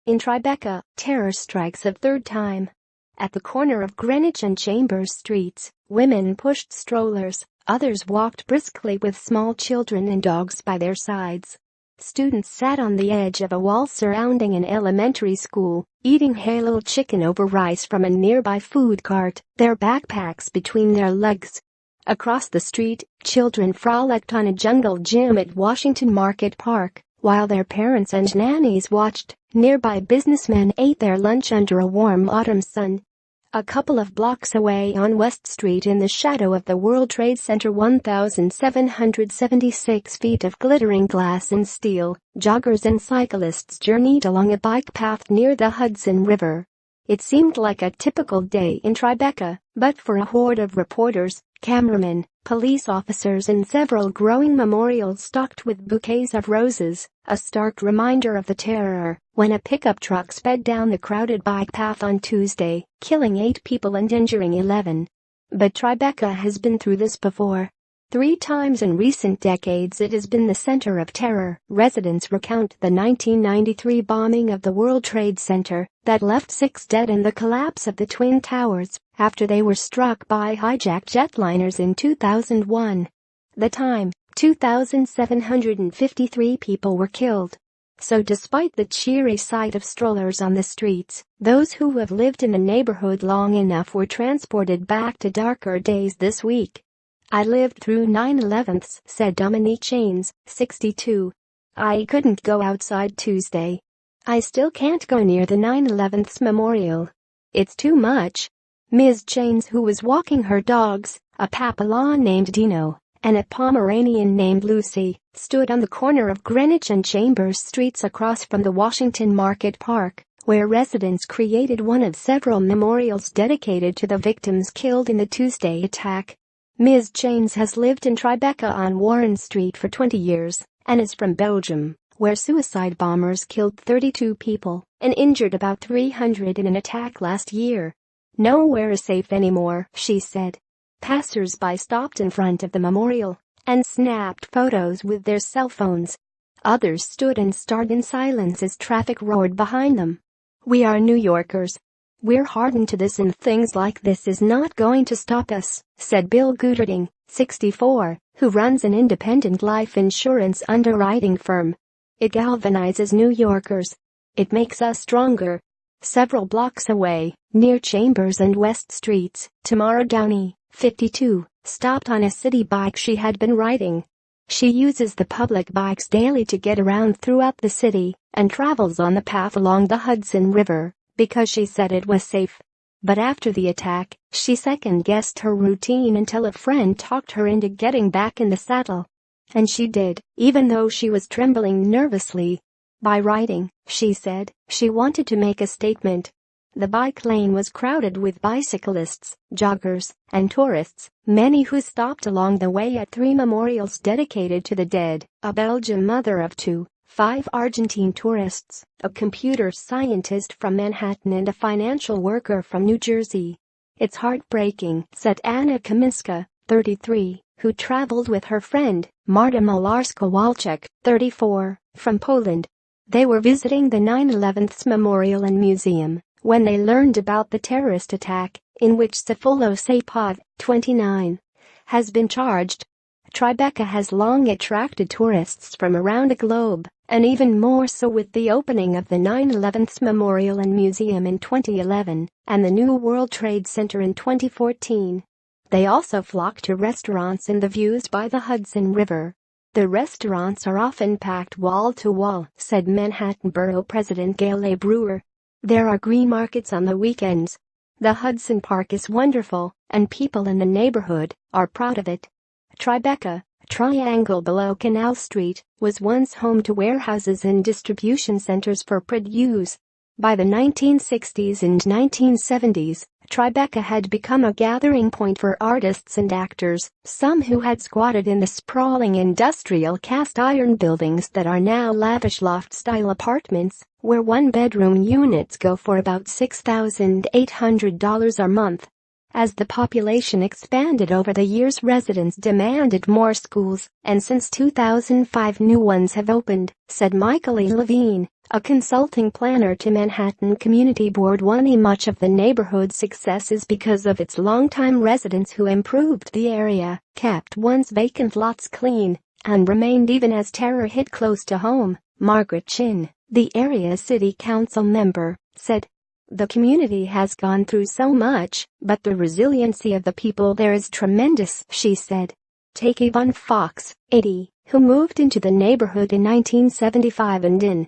In TriBeCa, terror strikes a third time. At the corner of Greenwich and Chambers Streets, women pushed strollers, others walked briskly with small children and dogs by their sides. Students sat on the edge of a wall surrounding an elementary school, eating Halal chicken over rice from a nearby food cart, their backpacks between their legs. Across the street, children frolicked on a jungle gym at Washington Market Park, while their parents and nannies watched. Nearby businessmen ate their lunch under a warm autumn sun. A couple of blocks away on West Street in the shadow of the World Trade Center, 1,776 feet of glittering glass and steel, joggers and cyclists journeyed along a bike path near the Hudson River. It seemed like a typical day in TriBeCa, but for a horde of reporters, cameramen, police officers and several growing memorials stocked with bouquets of roses, a stark reminder of the terror when a pickup truck sped down the crowded bike path on Tuesday, killing 8 people and injuring 11. But TriBeCa has been through this before. 3 times in recent decades it has been the center of terror. Residents recount the 1993 bombing of the World Trade Center that left 6 dead and the collapse of the Twin Towers after they were struck by hijacked jetliners in 2001. The time, 2,753 people were killed. So despite the cheery sight of strollers on the streets, those who have lived in the neighborhood long enough were transported back to darker days this week. "I lived through 9/11s," said Dominique Chains, 62. "I couldn't go outside Tuesday. I still can't go near the 9/11s memorial. It's too much." Ms. Chains, who was walking her dogs, a Papillon named Dino and a Pomeranian named Lucy, stood on the corner of Greenwich and Chambers Streets across from the Washington Market Park, where residents created one of several memorials dedicated to the victims killed in the Tuesday attack. Ms. Chains has lived in TriBeCa on Warren Street for 20 years and is from Belgium, where suicide bombers killed 32 people and injured about 300 in an attack last year. "Nowhere is safe anymore," she said. Passers-by stopped in front of the memorial and snapped photos with their cell phones. Others stood and stared in silence as traffic roared behind them. "We are New Yorkers. We're hardened to this and things like this is not going to stop us," said Bill Gooderding, 64, who runs an independent life insurance underwriting firm. "It galvanizes New Yorkers. It makes us stronger." Several blocks away, near Chambers and West Streets, Tamara Downey, 52, stopped on a city bike she had been riding. She uses the public bikes daily to get around throughout the city and travels on the path along the Hudson River because she said it was safe. But after the attack, she second-guessed her routine until a friend talked her into getting back in the saddle. And she did, even though she was trembling nervously. By riding, she said, she wanted to make a statement. The bike lane was crowded with bicyclists, joggers, and tourists, many who stopped along the way at 3 memorials dedicated to the dead, a Belgian mother of 2, 5 Argentine tourists, a computer scientist from Manhattan and a financial worker from New Jersey. "It's heartbreaking," said Anna Kaminska, 33, who traveled with her friend, Marta Malarska-Walczak, 34, from Poland. They were visiting the 9/11's Memorial and Museum when they learned about the terrorist attack, in which Sayfullo Saipov, 29, has been charged. TriBeCa has long attracted tourists from around the globe, and even more so with the opening of the 9/11's Memorial and Museum in 2011 and the new World Trade Center in 2014. They also flock to restaurants and the views by the Hudson River. "The restaurants are often packed wall to wall," said Manhattan Borough President Gail A. Brewer. "There are green markets on the weekends. The Hudson Park is wonderful, and people in the neighborhood are proud of it." TriBeCa, a triangle below Canal Street, was once home to warehouses and distribution centers for produce. By the 1960s and 1970s, TriBeCa had become a gathering point for artists and actors, some who had squatted in the sprawling industrial cast-iron buildings that are now lavish loft-style apartments, where one-bedroom units go for about $6,800 a month. As the population expanded over the years, residents demanded more schools, and since 2005 new ones have opened, said Michael E. Levine, a consulting planner to Manhattan Community Board. Much of the neighborhood's success is because of its longtime residents who improved the area, kept once vacant lots clean, and remained even as terror hit close to home. Margaret Chin, the area city council member, said, "The community has gone through so much, but the resiliency of the people there is tremendous," she said. Take Yvonne Fox, 80, who moved into the neighborhood in 1975 and in